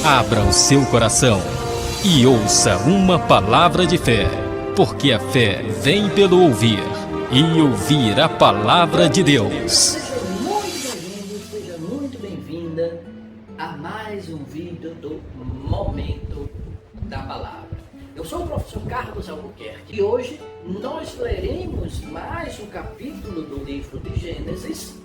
Abra o seu coração e ouça uma palavra de fé, porque a fé vem pelo ouvir, e ouvir a palavra de Deus. Seja muito bem-vindo, seja muito bem-vinda a mais um vídeo do Momento da Palavra. Eu sou o professor Carlos Albuquerque e hoje nós leremos mais um capítulo do livro de Gênesis.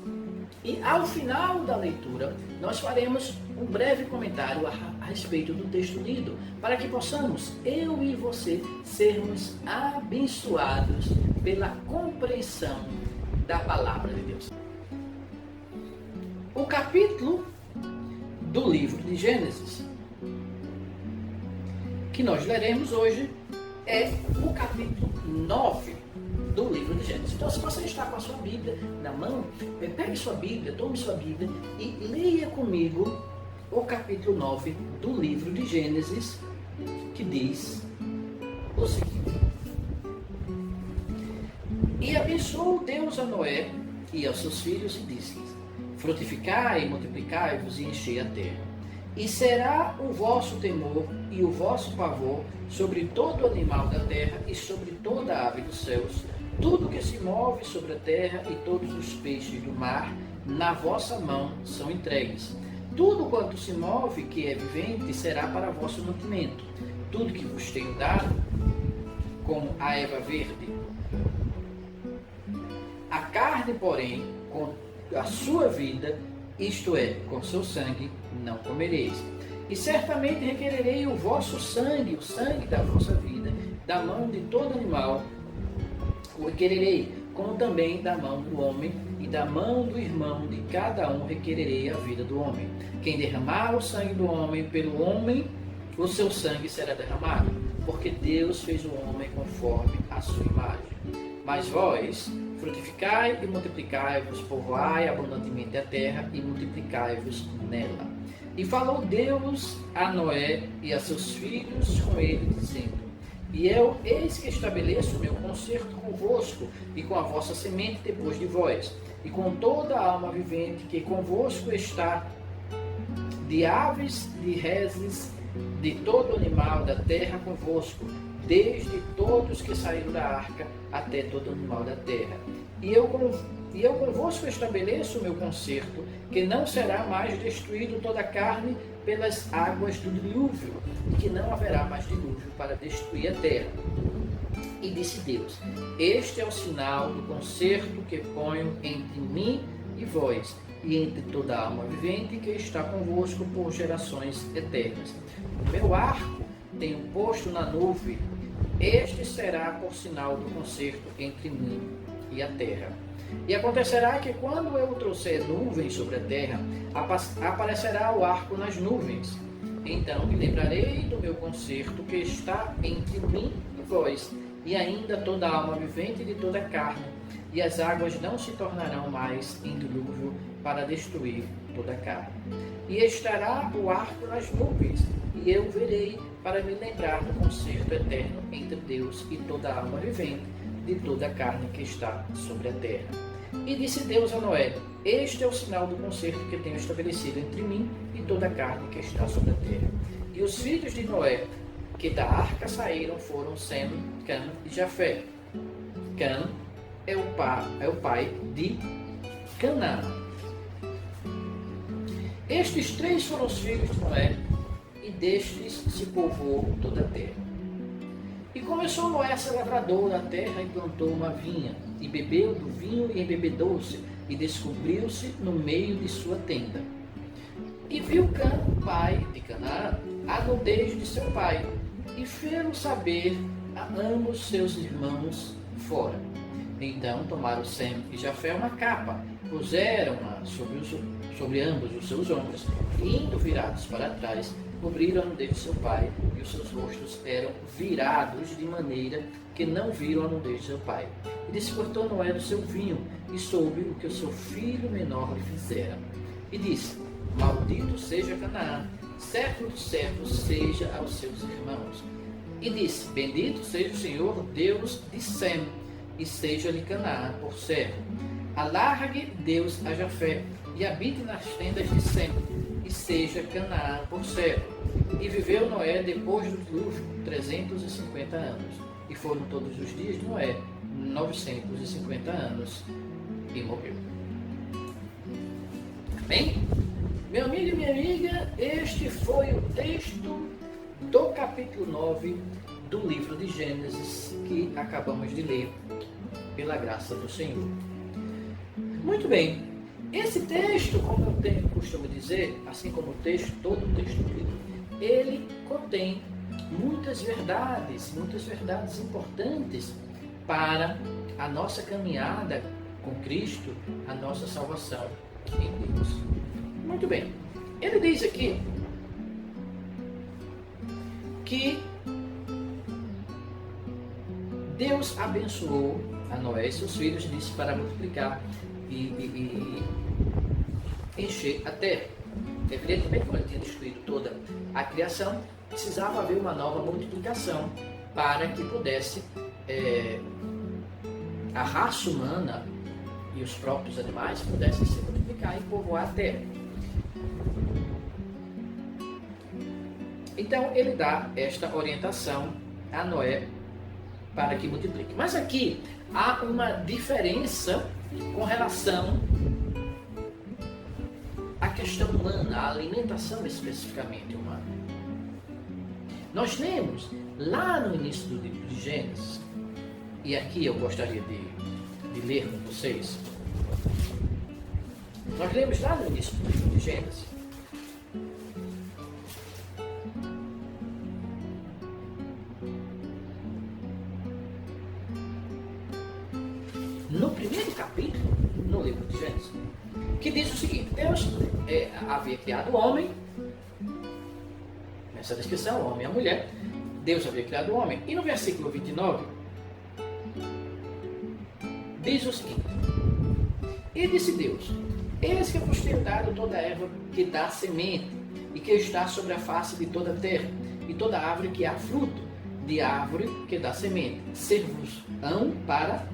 E ao final da leitura, nós faremos um breve comentário a respeito do texto lido, para que possamos, eu e você, sermos abençoados pela compreensão da palavra de Deus. O capítulo do livro de Gênesis, que nós leremos hoje, é o capítulo 9 do livro de Gênesis. Então, se você está com a sua Bíblia na mão, pegue sua Bíblia, tome sua Bíblia e leia comigo o capítulo 9 do livro de Gênesis, que diz o seguinte: E abençoou Deus a Noé e aos seus filhos e disse-lhes: Frutificai, multiplicai-vos e enchei a terra. E será o vosso temor e o vosso pavor sobre todo animal da terra e sobre toda a ave dos céus, tudo que se move sobre a terra e todos os peixes do mar, na vossa mão são entregues. Tudo quanto se move, que é vivente, será para vosso mantimento. Tudo que vos tenho dado, como a erva verde. A carne, porém, com a sua vida, isto é, com seu sangue, não comereis. E certamente requererei o vosso sangue, o sangue da vossa vida, da mão de todo animal, o requererei, como também da mão do homem e da mão do irmão de cada um requererei a vida do homem. Quem derramar o sangue do homem pelo homem, o seu sangue será derramado, porque Deus fez o homem conforme a sua imagem. Mas vós, frutificai e multiplicai-vos, povoai abundantemente a terra e multiplicai-vos nela. E falou Deus a Noé e a seus filhos com ele, dizendo: E eu, eis que estabeleço o meu concerto convosco e com a vossa semente depois de vós, e com toda a alma vivente que convosco está, de aves, de reses, de todo animal da terra convosco, desde todos que saíram da arca até todo animal da terra. E eu convosco estabeleço o meu concerto, que não será mais destruído toda a carne pelas águas do dilúvio, e que não haverá mais dilúvio para destruir a terra. E disse Deus: Este é o sinal do concerto que ponho entre mim e vós, e entre toda a alma vivente que está convosco por gerações eternas. O meu arco tenho posto na nuvem, este será por sinal do concerto entre mim e a terra. E acontecerá que quando eu trouxer nuvens sobre a terra, aparecerá o arco nas nuvens. Então me lembrarei do meu concerto que está entre mim e vós, e ainda toda a alma vivente de toda a carne, e as águas não se tornarão mais em dilúvio para destruir toda a carne. E estará o arco nas nuvens, e eu verei para me lembrar do concerto eterno entre Deus e toda a alma vivente de toda a carne que está sobre a terra. E disse Deus a Noé: Este é o sinal do concerto que tenho estabelecido entre mim e toda a carne que está sobre a terra. E os filhos de Noé, que da arca saíram, foram Sem, Cã e Jafé. Cã é o pai de Canaã. Estes três foram os filhos de Noé, e destes se povoou toda a terra. E começou Noé a ser lavrador da terra e plantou uma vinha, e bebeu do vinho e embebedou-se, e descobriu-se no meio de sua tenda. E viu Cã, pai de Canaã, a nudez de seu pai, e fê-lo saber a ambos seus irmãos fora. Então tomaram Sem e Jafé uma capa, puseram-na sobre ambos os seus ombros, e indo virados para trás, cobriram a nudez de seu pai, e os seus rostos eram virados de maneira que não viram a nudez de seu pai. E despertou Noé do seu vinho, e soube o que o seu filho menor lhe fizera. E disse: Maldito seja Canaã, servo dos servos seja aos seus irmãos. E disse: Bendito seja o Senhor Deus de Sem, e seja-lhe Canaã por servo. Alargue Deus a Jafé, e habite nas tendas de Sem, e seja Canaã por servo. E viveu Noé depois do dilúvio 350 anos. E foram todos os dias de Noé 950 anos e morreu. Bem, meu amigo e minha amiga, este foi o texto do capítulo 9 do livro de Gênesis que acabamos de ler, pela graça do Senhor. Muito bem, esse texto, como eu tenho costume dizer, assim como o texto, todo o texto do livro, ele contém muitas verdades importantes para a nossa caminhada com Cristo, a nossa salvação em Deus. Muito bem, ele diz aqui que Deus abençoou a Noé e seus filhos, disse para multiplicar e encher a terra. Evidentemente, como ele tinha destruído toda a criação, precisava haver uma nova multiplicação para que pudesse a raça humana e os próprios animais pudessem se multiplicar e povoar a terra. Então ele dá esta orientação a Noé para que multiplique. Mas aqui há uma diferença com relação à questão humana, à alimentação especificamente humana. Nós lemos lá no início do livro de Gênesis, e aqui eu gostaria de ler com vocês. Nós lemos lá no início do livro de Gênesis no primeiro capítulo, no livro de Gênesis, que diz o seguinte: Deus havia criado o homem, nessa descrição, o homem e a mulher, Deus havia criado o homem, e no versículo 29, diz o seguinte: E disse Deus: Eis que vos tenho dado toda erva que dá semente, e que está sobre a face de toda a terra, e toda árvore que há fruto, de árvore que dá semente, ser-vos-ão para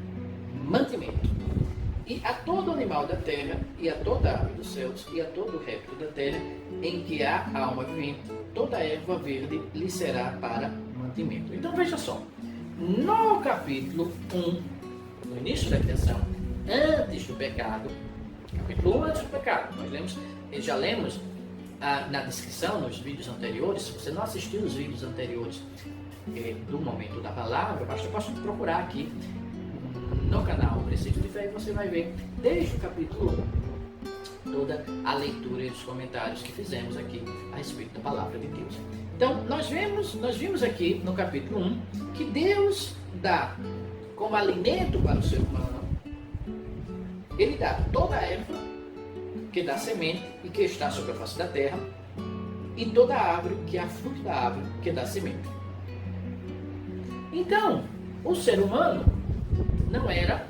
mantimento. E a todo animal da terra, e a toda árvore dos céus, e a todo réptil da terra, em que há alma vivente, toda erva verde lhe será para mantimento. Então veja só, no capítulo 1, no início da criação, antes do pecado, capítulo 1 antes do pecado, nós já lemos na descrição, nos vídeos anteriores. Se você não assistiu os vídeos anteriores do Momento da Palavra, basta procurar aqui no canal Preceito de Fé e você vai ver desde o capítulo 1 toda a leitura e os comentários que fizemos aqui a respeito da Palavra de Deus. Então, nós vimos aqui no capítulo 1 que Deus dá como alimento para o ser humano, Ele dá toda a erva que dá semente e que está sobre a face da terra, e toda a árvore que há fruto da árvore que dá semente. Então, o ser humano não era,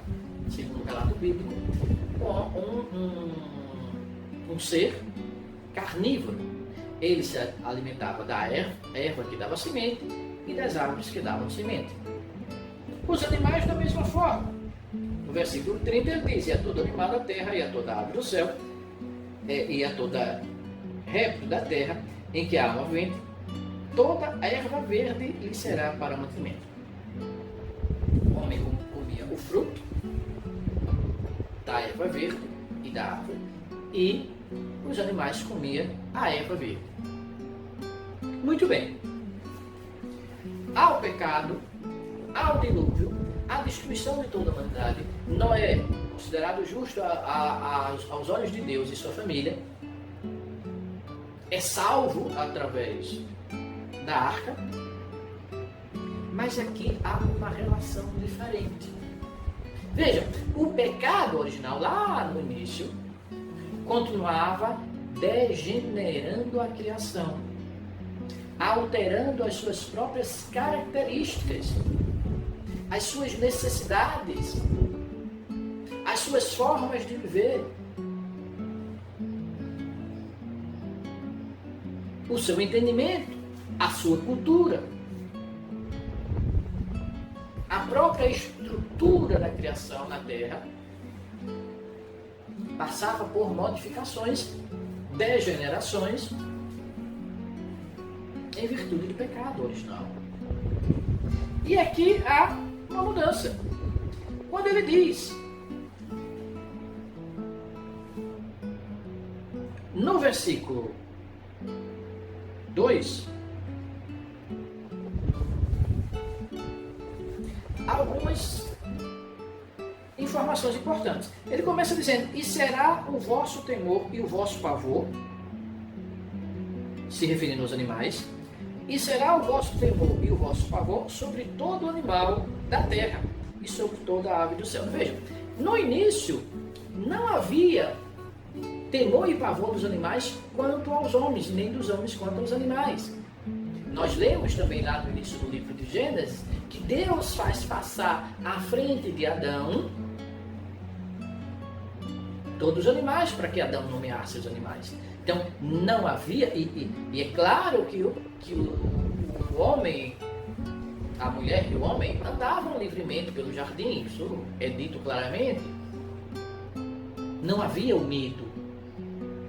segundo o relato bíblico, um ser carnívoro. Ele se alimentava da erva que dava semente e das árvores que davam semente. Os animais da mesma forma. No versículo 30 ele diz: E a todo animal da terra, e a toda árvore do céu, e a toda réptil da terra, em que há alma vivente, toda erva verde lhe será para mantimento. O homem comia o fruto da erva verde e da árvore, e os animais comiam a erva verde. Muito bem. Ao pecado, ao dilúvio, à destruição de toda a humanidade, Noé, considerado justo aos olhos de Deus e sua família, é salvo através da arca, mas aqui há uma relação diferente. Veja, o pecado original lá no início continuava degenerando a criação, alterando as suas próprias características, as suas necessidades, as suas formas de viver, o seu entendimento, a sua cultura, a própria estrutura da criação na Terra passava por modificações, degenerações, em virtude do pecado original. E aqui há uma mudança. Quando ele diz, no versículo 2, algumas informações importantes. Ele começa dizendo, e será o vosso temor e o vosso pavor, se referindo aos animais, e será o vosso temor e o vosso pavor sobre todo animal da terra e sobre toda a ave do céu. Veja, no início não havia temor e pavor dos animais quanto aos homens, nem dos homens quanto aos animais. Nós lemos também lá no início do livro de Gênesis que Deus faz passar à frente de Adão todos os animais para que Adão nomeasse os animais. Então não havia, e é claro que o homem, a mulher e o homem andavam livremente pelo jardim, isso é dito claramente. Não havia o medo,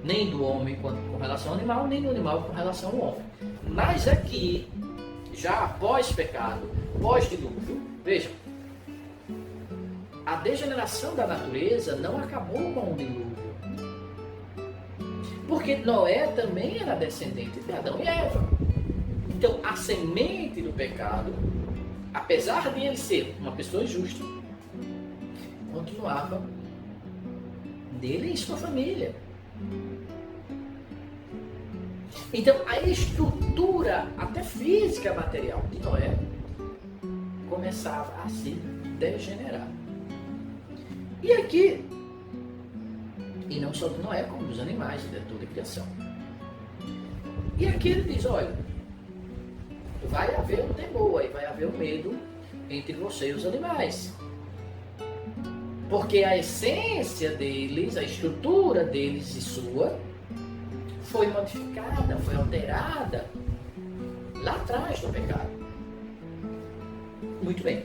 nem do homem com relação ao animal, nem do animal com relação ao homem. Mas aqui, já após pecado, pós-dilúvio, veja, a degeneração da natureza não acabou com o dilúvio. Porque Noé também era descendente de Adão e Eva. Então, a semente do pecado, apesar de ele ser uma pessoa justa, continuava dele e sua família. Então, a estrutura, até física, material de Noé, começava a se degenerar. E aqui, e não só de Noé, como dos animais e de toda a criação. E aqui ele diz, olha, vai haver um temor, vai haver um medo entre você e os animais. Porque a essência deles, a estrutura deles e sua, foi modificada, foi alterada lá atrás do pecado. Muito bem.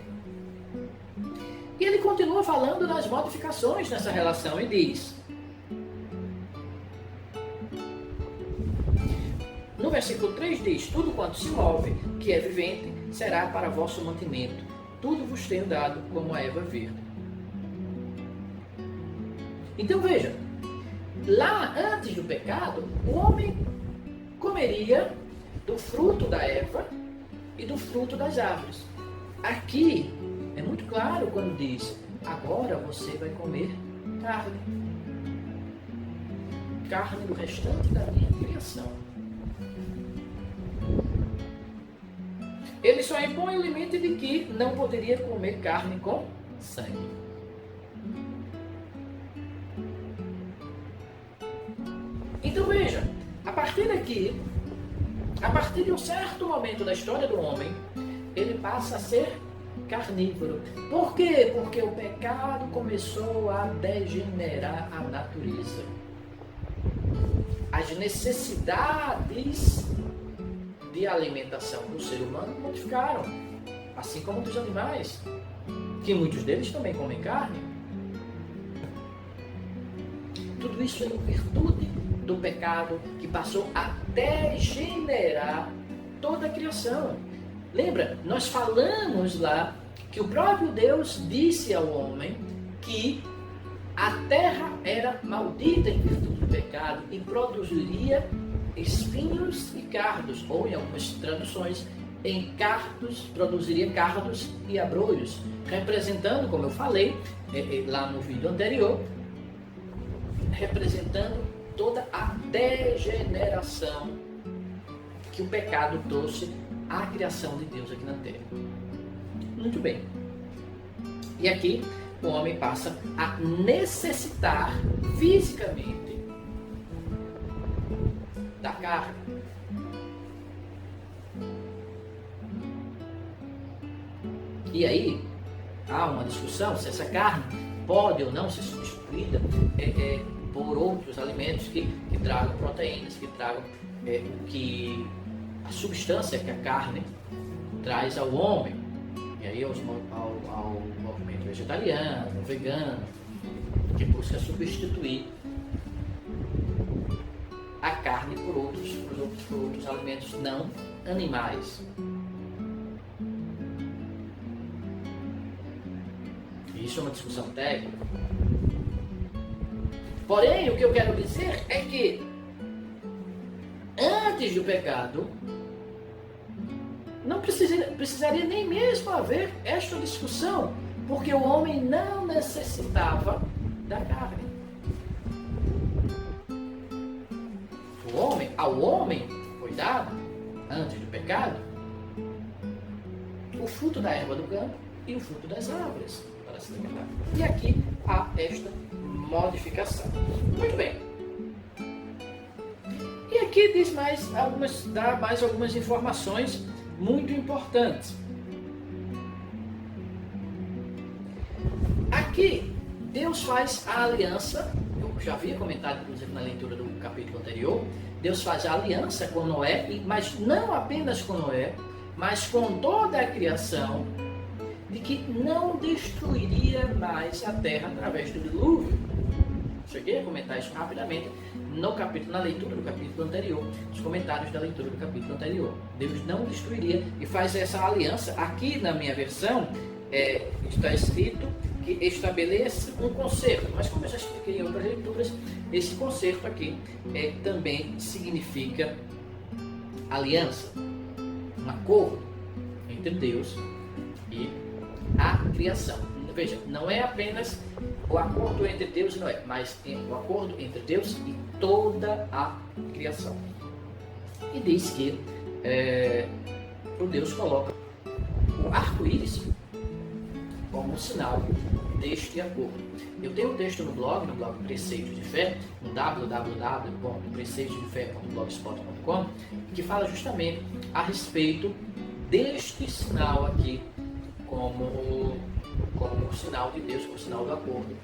E ele continua falando das modificações nessa relação e diz, no versículo 3 diz, tudo quanto se move, que é vivente, será para vosso mantimento. Tudo vos tenho dado como a erva verde. Então veja, lá antes do pecado, o homem comeria do fruto da erva e do fruto das árvores. Aqui é muito claro quando diz, agora você vai comer carne. Carne do restante da minha criação. Ele só impõe o limite de que não poderia comer carne com sangue. Então veja, a partir daqui, a partir de um certo momento da história do homem, ele passa a ser carnívoro. Por quê? Porque o pecado começou a degenerar a natureza. As necessidades de alimentação do ser humano modificaram, assim como dos animais, que muitos deles também comem carne. Tudo isso é em virtude do pecado que passou a degenerar toda a criação. Lembra, nós falamos lá que o próprio Deus disse ao homem que a terra era maldita em virtude do pecado e produziria espinhos e cardos, ou em algumas traduções, produziria cardos e abrolhos, representando, como eu falei lá no vídeo anterior, representando toda a degeneração que o pecado trouxe à criação de Deus aqui na terra. Muito bem. E aqui o homem passa a necessitar fisicamente da carne. E aí há uma discussão se essa carne pode ou não ser substituída por outros alimentos que tragam proteínas, que tragam a substância que a carne traz ao homem. E aí ao movimento vegetariano, vegano, que busca substituir a carne por outros alimentos não animais. Isso é uma discussão técnica. Porém, o que eu quero dizer é que antes do pecado, não precisaria nem mesmo haver esta discussão, porque o homem não necessitava da carne. Ao homem foi dado, antes do pecado, o fruto da erva do campo e o fruto das árvores, para se alimentar. E aqui há esta modificação. Muito bem. E aqui dá mais algumas informações muito importantes. Aqui, Deus faz a aliança, eu já havia comentado, inclusive, na leitura do capítulo anterior, Deus faz a aliança com Noé, mas não apenas com Noé, mas com toda a criação, de que não destruiria mais a terra através do dilúvio. Cheguei a comentar isso rapidamente na leitura do capítulo anterior, nos comentários da leitura do capítulo anterior. Deus não destruiria e faz essa aliança. Aqui na minha versão está escrito que estabelece um concerto, mas como eu já expliquei em outras leituras, esse concerto aqui também significa aliança, um acordo entre Deus e a criação. Veja, não é apenas o acordo entre Deus e Noé, mas o acordo entre Deus e toda a criação. E diz que o Deus coloca o arco-íris como sinal deste acordo. Eu tenho um texto no blog Preceitos de Fé, no www.preceitosdefé.blogspot.com, que fala justamente a respeito deste sinal aqui como sinal de Deus, como sinal do acordo,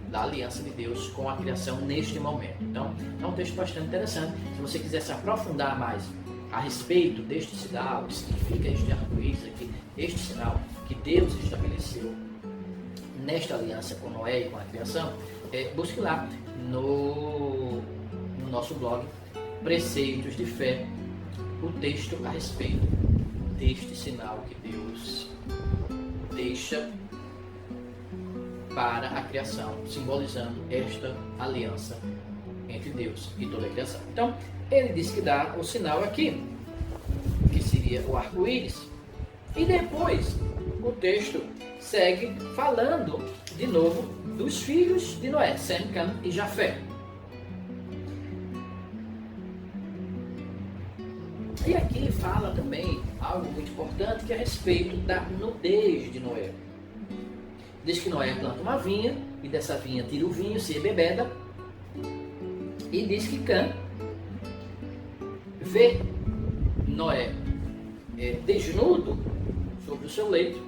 da aliança de Deus com a criação neste momento. Então, é um texto bastante interessante. Se você quiser se aprofundar mais a respeito deste sinal, o que significa este arco-íris aqui, este sinal que Deus estabeleceu nesta aliança com Noé e com a criação, busque lá no nosso blog Preceitos de Fé o texto a respeito deste sinal que Deus deixa para a criação, simbolizando esta aliança entre Deus e toda a criação. Então, ele diz que dá o sinal aqui, que seria o arco-íris, e depois o texto segue falando de novo dos filhos de Noé, Sem, Cam e Jafé. E aqui fala também algo muito importante, que é a respeito da nudez de Noé. Diz que Noé planta uma vinha, e dessa vinha tira o vinho, se embebeda, e diz que Cam vê Noé desnudo sobre o seu leito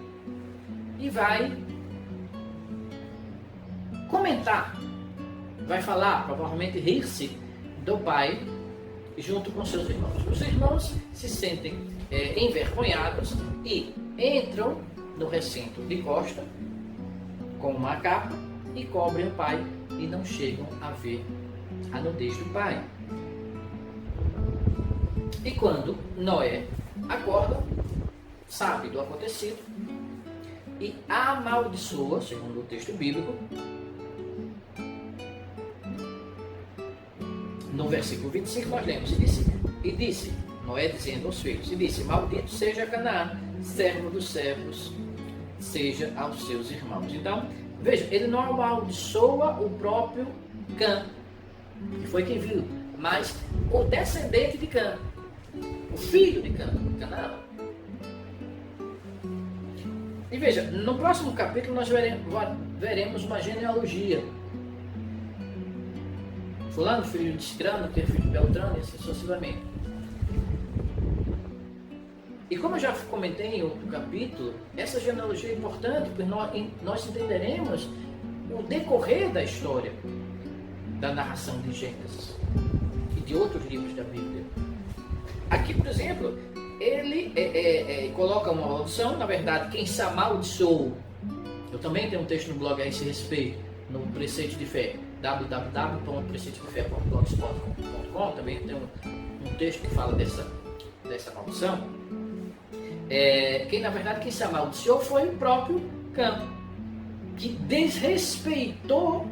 e vai comentar, vai falar, provavelmente rir-se do pai junto com seus irmãos. Os irmãos se sentem envergonhados e entram no recinto de costa com uma capa e cobrem o pai e não chegam a ver a nudez do pai. E quando Noé acorda, sabe do acontecido e amaldiçoa, segundo o texto bíblico, no versículo 25 nós lemos, e disse, Noé dizendo aos filhos, e disse, maldito seja Canaã, servo dos servos, seja aos seus irmãos. Então, veja, ele não amaldiçoa o próprio Cã, que foi quem viu, mas o descendente de Cã, o filho de Cã, Canaã. E veja, no próximo capítulo nós veremos uma genealogia. Fulano, filho de Cicrano, que é filho de Beltrano, e assim sucessivamente. E como eu já comentei em outro capítulo, essa genealogia é importante, porque nós entenderemos o decorrer da história, da narração de Gênesis e de outros livros da Bíblia. Aqui, por exemplo, ele coloca uma maldição, na verdade, quem se amaldiçoou. Eu também tenho um texto no blog a esse respeito, no Preceito de Fé, www.preceitodefé.blogspot.com. Também tem um texto que fala dessa maldição, quem na verdade quem se amaldiçoou foi o próprio Cã, que desrespeitou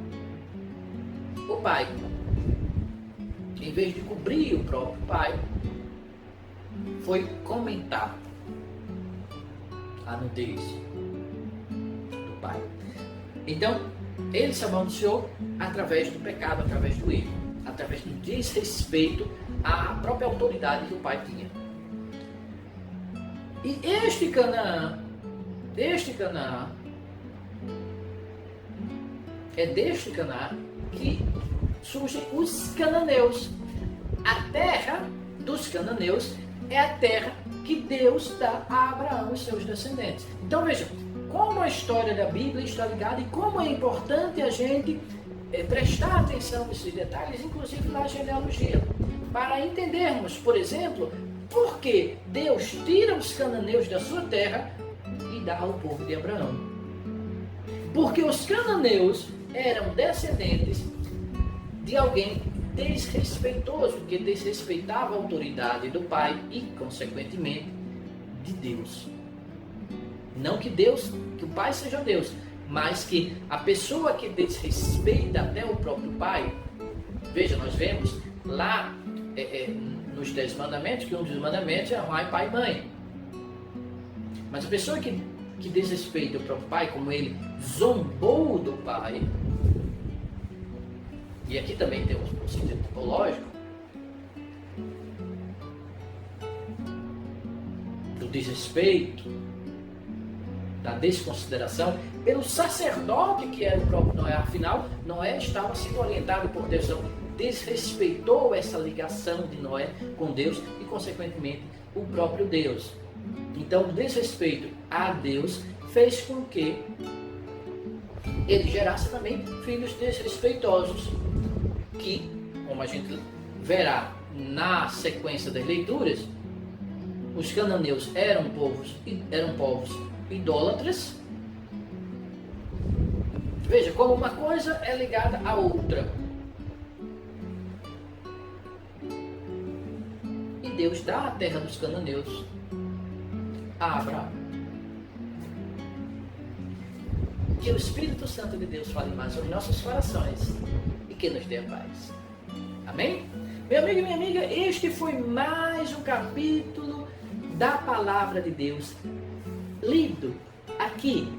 o pai. Em vez de cobrir o próprio pai, foi comentar a nudez do pai. Então, ele se amaldiçoou através do pecado, através do erro, através do desrespeito à própria autoridade que o pai tinha. E este Canaã, é deste Canaã que surgem os cananeus. A terra dos cananeus é a terra que Deus dá a Abraão e seus descendentes. Então vejam, como a história da Bíblia está ligada e como é importante a gente prestar atenção nesses detalhes, inclusive na genealogia, para entendermos, por exemplo, por que Deus tira os cananeus da sua terra e dá ao povo de Abraão. Porque os cananeus eram descendentes de alguém desrespeitoso, que desrespeitava a autoridade do pai e, consequentemente, de Deus. Não que o pai seja Deus, mas que a pessoa que desrespeita até o próprio pai, veja, nós vemos lá nos 10 mandamentos que um dos mandamentos é honrar pai e mãe. Mas a pessoa que desrespeita o próprio pai, como ele zombou do pai, e aqui também temos um sentido tipológico, do desrespeito, da desconsideração pelo sacerdote que era o próprio Noé. Afinal, Noé estava sendo orientado por Deus, desrespeitou essa ligação de Noé com Deus e, consequentemente, o próprio Deus. Então, o desrespeito a Deus fez com que ele gerasse também filhos desrespeitosos, que, como a gente verá na sequência das leituras, os cananeus eram povos idólatras. Veja como uma coisa é ligada à outra. E Deus dá a terra dos cananeus a Abraão. Que o Espírito Santo de Deus fale mais aos nossos corações e que nos dê a paz. Amém? Meu amigo e minha amiga, este foi mais um capítulo da Palavra de Deus, lido aqui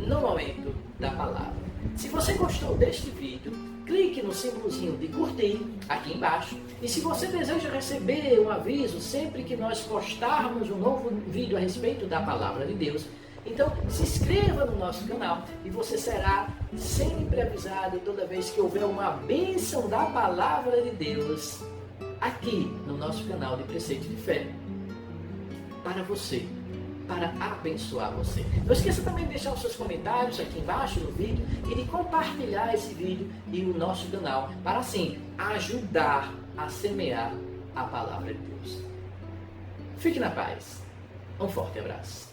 no Momento da Palavra. Se você gostou deste vídeo, clique no símbolozinho de curtir aqui embaixo. E se você deseja receber um aviso sempre que nós postarmos um novo vídeo a respeito da Palavra de Deus, então se inscreva no nosso canal e você será sempre avisado toda vez que houver uma bênção da Palavra de Deus aqui no nosso canal de Preceito de Fé para você, para abençoar você. Não esqueça também de deixar os seus comentários aqui embaixo no vídeo e de compartilhar esse vídeo e o nosso canal para assim ajudar a semear a Palavra de Deus. Fique na paz. Um forte abraço.